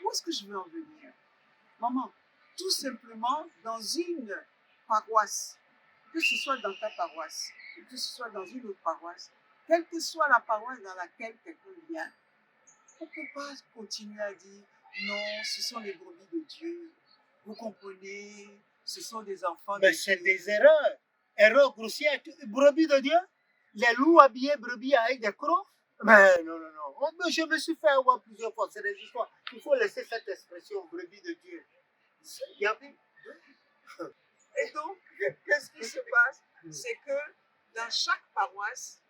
où est-ce que je veux en venir? Maman, tout simplement dans une paroisse, que ce soit dans ta paroisse, que ce soit dans une autre paroisse, quelle que soit la paroisse dans laquelle quelqu'un vient, on ne peut pas continuer à dire non, ce sont les brebis de Dieu. Vous comprenez, ce sont des enfants Mais de c'est Dieu. des erreurs. Erreurs grossières. Brebis de Dieu, les loups habillés brebis avec des crocs. Mais non. Je me suis fait avoir plusieurs fois. C'est des histoires. Il faut laisser cette expression brebis de Dieu. Il y a... Et donc, qu'est-ce qui se passe? C'est que dans chaque paroisse,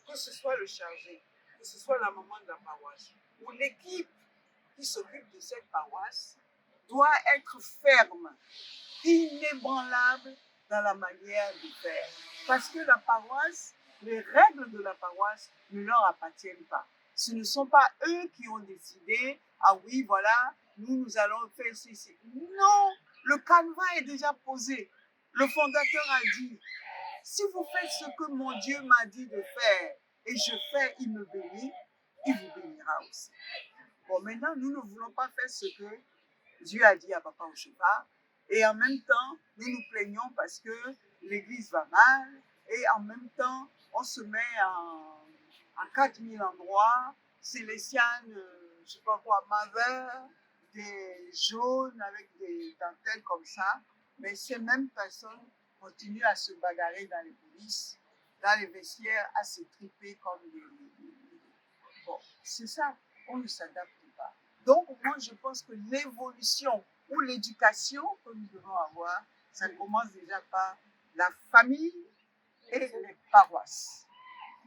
que ce soit le chargé, que ce soit la maman de la paroisse, ou l'équipe qui s'occupe de cette paroisse, doit être ferme, inébranlable dans la manière de faire. Parce que la paroisse, les règles de la paroisse ne leur appartiennent pas. Ce ne sont pas eux qui ont décidé, ah oui, voilà, nous allons faire ceci. Non, le canevas est déjà posé. Le fondateur a dit, si vous faites ce que mon Dieu m'a dit de faire, et je fais, il me bénit, il vous bénira aussi. Bon, maintenant, nous ne voulons pas faire ce que Dieu a dit à Papa Oshofa, et en même temps, nous nous plaignons parce que l'église va mal, et en même temps, on se met en 4000 endroits, Célestiane, je ne sais pas quoi, Mother, des jaunes avec des dentelles comme ça, mais ces mêmes personnes continuent à se bagarrer dans les coulisses, dans les vestiaires, à se triper comme des... Bon, c'est ça, on ne s'adapte pas. Donc, moi, je pense que l'évolution ou l'éducation que nous devons avoir, ça commence déjà par la famille et les paroisses.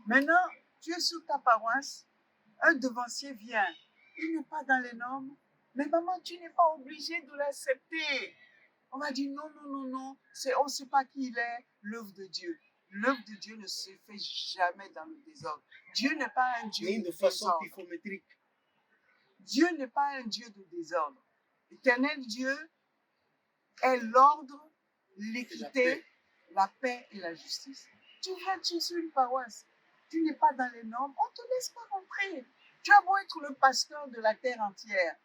Maintenant, tu es sur ta paroisse, un devancier vient, il n'est pas dans les normes, mais maman, tu n'es pas obligée de l'accepter. On va dire non, on ne sait pas qui il est, l'œuvre de Dieu. L'œuvre de Dieu ne se fait jamais dans le désordre. Dieu n'est pas un Dieu de façon désordre. pifométrique. Dieu n'est pas un Dieu de désordre. L'éternel Dieu est l'ordre, l'équité, la paix et la justice. Tu viens, tu es sur une paroisse, tu n'es pas dans les normes, on ne te laisse pas rentrer. Tu as beau être le pasteur de la terre entière.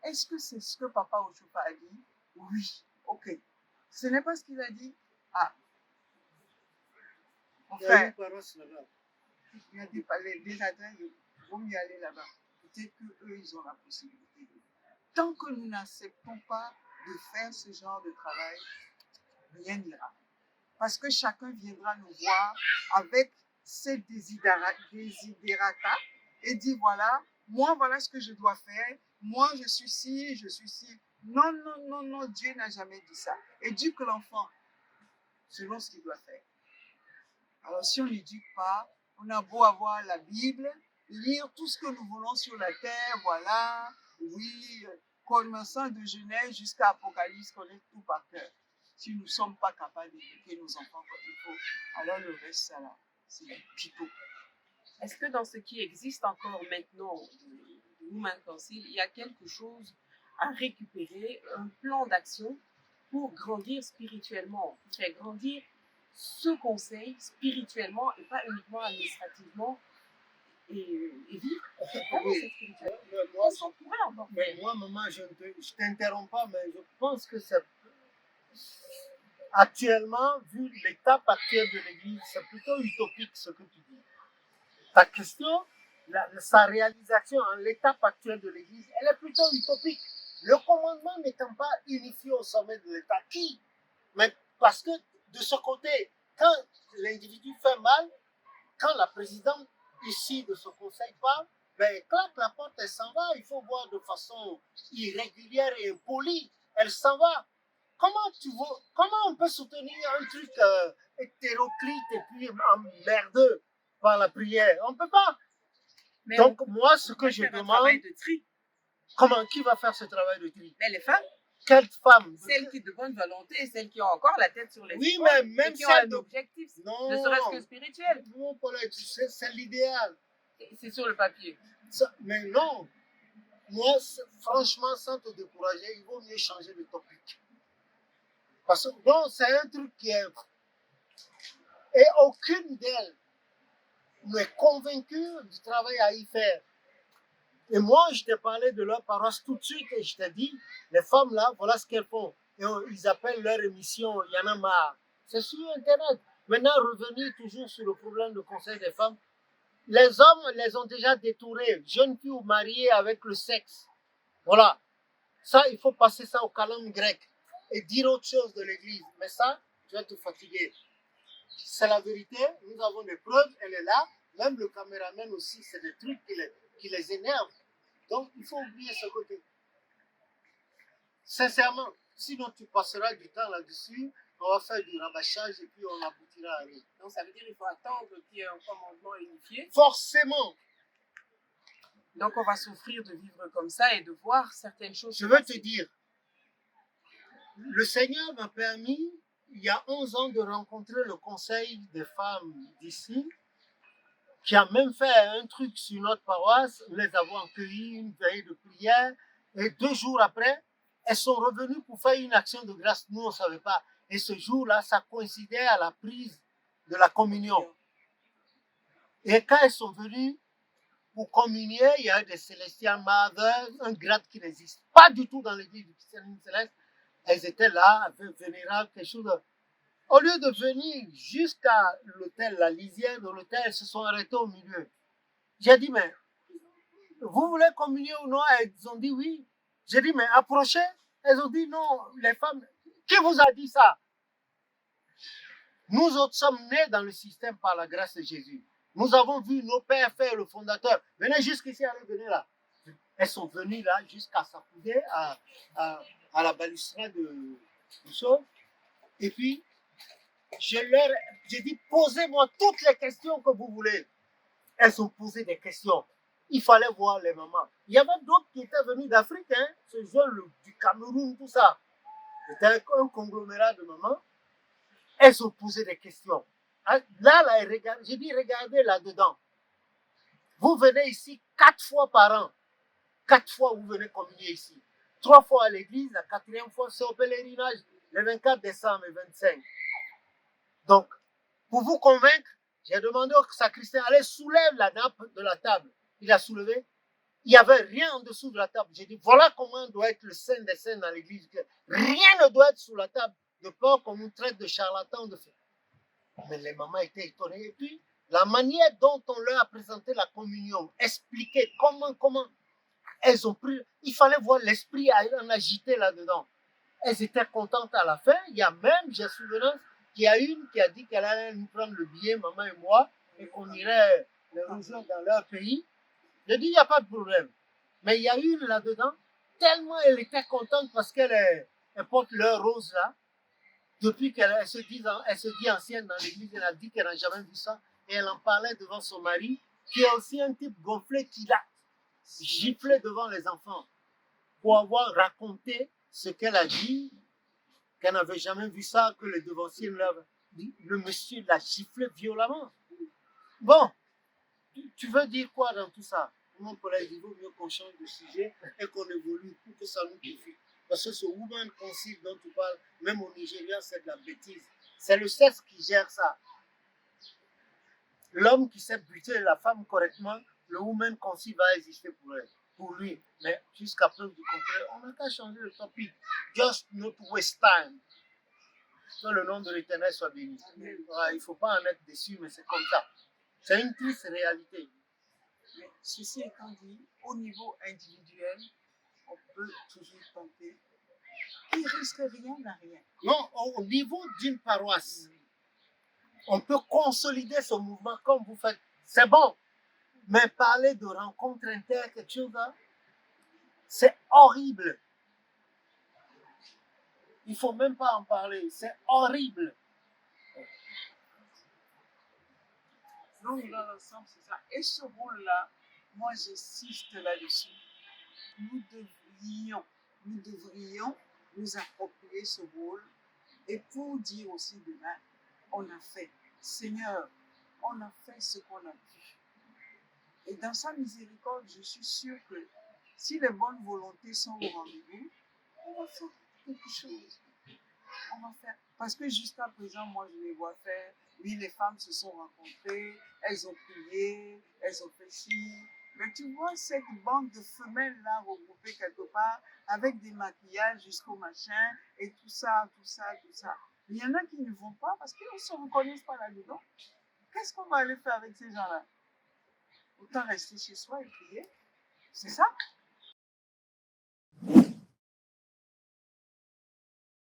Est-ce que c'est ce que Papa Oshofa a dit? Oui, ok. Ce n'est pas ce qu'il a dit? Ah. Enfin, il y a des adresses, il vaut mieux aller là-bas. Peut-être qu'eux, ils ont la possibilité. Tant que nous n'acceptons pas de faire ce genre de travail, rien n'ira. Parce que chacun viendra nous voir avec ses desiderata et dit voilà, moi voilà ce que je dois faire, moi je suis ci, je suis ci. Non, Dieu n'a jamais dit ça. Éduque l'enfant selon ce qu'il doit faire. Alors si on n'éduque pas, on a beau avoir la Bible, lire tout ce que nous voulons sur la terre, voilà, oui, commençant de Genèse jusqu'à Apocalypse, connaître tout par cœur. Si nous ne sommes pas capables d'éduquer nos enfants comme il faut, alors le reste, ça là, c'est du pipeau. Est-ce que dans ce qui existe encore maintenant de Women Council, il y a quelque chose à récupérer, un plan d'action pour grandir spirituellement, pour faire grandir ce conseil spirituellement et pas uniquement administrativement et vivre vraiment cette spiritualité? Qu'est-ce qu'on pourrait encore faire? Moi, maman, je ne t'interromps pas, mais je pense que c'est actuellement, vu l'étape actuelle de l'Église, c'est plutôt utopique ce que tu dis. Ta question, sa réalisation en l'étape actuelle de l'Église, elle est plutôt utopique. Le commandement n'étant pas unifié au sommet de l'État. Qui? Mais parce que de ce côté, quand l'individu fait mal, quand la présidente ici de ce conseil parle, ben, claque la porte, elle s'en va. Il faut voir de façon irrégulière et impolie. Elle s'en va. Comment on peut soutenir un truc hétéroclite et puis merdeux par la prière? On ne peut pas. Mais donc, moi, ce que je demande, qui va faire ce travail de tri? Mais les femmes. Quelles femmes? Celles qui de bonne volonté, celles qui ont encore la tête sur les épaules. Oui, mais même qui ont un objectif, non, ne serait-ce que spirituel. Non, Paulette, c'est l'idéal. C'est sur le papier. Mais non. Moi, franchement, sans te décourager, il vaut mieux changer de topic. Parce que non, c'est un truc qui est... Et aucune d'elles n'est convaincue du travail à y faire. Et moi, je t'ai parlé de leur paroisse tout de suite et je t'ai dit, les femmes là, voilà ce qu'elles font. Et ils appellent leur émission « Y'en a marre ». C'est sur Internet. Maintenant, revenir toujours sur le problème du Conseil des femmes. Les hommes les ont déjà détourés, jeunes filles ou mariées avec le sexe. Voilà. Ça, il faut passer ça au calendrier grec et dire autre chose de l'Église. Mais ça, tu vas te fatiguer. C'est la vérité, nous avons des preuves, elle est là. Même le caméraman aussi, c'est des trucs qui les énervent. Donc, il faut oublier ce côté. Sincèrement, sinon tu passeras du temps là-dessus, on va faire du rabâchage et puis on aboutira à rien. Donc ça veut dire qu'il faut attendre qu'il y ait un commandement unifié. Forcément. Donc on va souffrir de vivre comme ça et de voir certaines choses. Je veux te dire, le Seigneur m'a permis, il y a 11 ans, de rencontrer le conseil des femmes d'ici, qui a même fait un truc sur notre paroisse. Nous les avons accueillis, une veille de prière, et 2 jours après, elles sont revenues pour faire une action de grâce. Nous, on ne savait pas. Et ce jour-là, ça coïncidait à la prise de la communion. Et quand elles sont venues pour communier, il y a des Celestial Mothers, un grade qui n'existe pas du tout dans l'église du christianisme céleste. Elles étaient là, vénérables, quelque chose. Au lieu de venir jusqu'à l'hôtel, la lisière de l'hôtel, elles se sont arrêtées au milieu. J'ai dit, mais vous voulez communier ou non? Elles ont dit oui. J'ai dit, mais approchez. Elles ont dit non, les femmes. Qui vous a dit ça? Nous autres sommes nés dans le système par la grâce de Jésus. Nous avons vu nos pères faire le fondateur. Venez jusqu'ici, allez, venez là. Elles sont venues là jusqu'à s'accouder à la balustrade de choses. Et puis, j'ai dit, posez-moi toutes les questions que vous voulez. Elles ont posé des questions. Il fallait voir les mamans. Il y avait d'autres qui étaient venus d'Afrique, hein, ce jeune du Cameroun, tout ça. C'était un conglomérat de mamans. Elles ont posé des questions. Là, j'ai dit, regardez là-dedans. Vous venez ici 4 fois par an. 4 fois, vous venez communier ici. 3 fois à l'église, la 4e fois, c'est au pèlerinage, le 24 décembre et 25. Donc, pour vous convaincre, j'ai demandé au sacristain, allez, soulève la nappe de la table. Il a soulevé. Il n'y avait rien en dessous de la table. J'ai dit, voilà comment doit être le saint des saints dans l'église. Rien ne doit être sous la table, de peur qu'on nous traite de charlatans. Mais les mamans étaient étonnées. Et puis, la manière dont on leur a présenté la communion, expliqué comment elles ont pris. Il fallait voir l'esprit en agité là-dedans. Elles étaient contentes à la fin. Il y a même, j'ai souvenance, qu'il y a une qui a dit qu'elle allait nous prendre le billet, maman et moi, et qu'on irait les rejoindre dans leur pays. J'ai dit, il n'y a pas de problème. Mais il y a une là-dedans, tellement elle était contente parce qu'elle porte leur rose là. Depuis qu'elle se dit ancienne dans l'église, elle a dit qu'elle n'a jamais vu ça. Et elle en parlait devant son mari, qui est aussi un type gonflé qui l'a giflé devant les enfants pour avoir raconté ce qu'elle a dit, qu'elle n'avait jamais vu ça, que les devanciers le monsieur l'a giflé violemment. Bon, tu veux dire quoi dans tout ça? Mon collègue, il vaut mieux qu'on change de sujet et qu'on évolue pour que ça nous profite. Parce que ce woman council dont tu parles, même au Nigeria, c'est de la bêtise. C'est le sexe qui gère ça. L'homme qui sait buter la femme correctement, le woman council va exister pour lui. Mais jusqu'à preuve du contraire, on n'a qu'à changer le topic. Just not waste time. Que le nom de l'Éternel soit béni. Il ne faut pas en être déçu, mais c'est comme ça. C'est une triste réalité. Mais ceci étant dit, au niveau individuel, on peut toujours tenter. Il ne risque rien à rien. Non, au niveau d'une paroisse, on peut consolider ce mouvement comme vous faites. C'est bon. Mais parler de rencontre inter, quelque chose là, c'est horrible. Il ne faut même pas en parler. C'est horrible. Donc, dans l'ensemble, c'est ça. Et ce rôle-là, moi, j'insiste là-dessus. Nous devrions nous approprier ce rôle et pour dire aussi demain, on a fait. Seigneur, on a fait ce qu'on a pu. Et dans sa miséricorde, je suis sûre que si les bonnes volontés sont au rendez-vous, on va faire quelque chose. On va faire. Parce que jusqu'à présent, moi, je les vois faire. Oui, les femmes se sont rencontrées, elles ont prié, elles ont fait ci. Mais tu vois cette bande de femelles-là regroupées quelque part, avec des maquillages jusqu'au machin, et tout ça, tout ça, tout ça. Il y en a qui ne vont pas parce qu'ils ne se reconnaissent pas là-dedans. Qu'est-ce qu'on va aller faire avec ces gens-là? Autant rester chez soi et prier. C'est ça.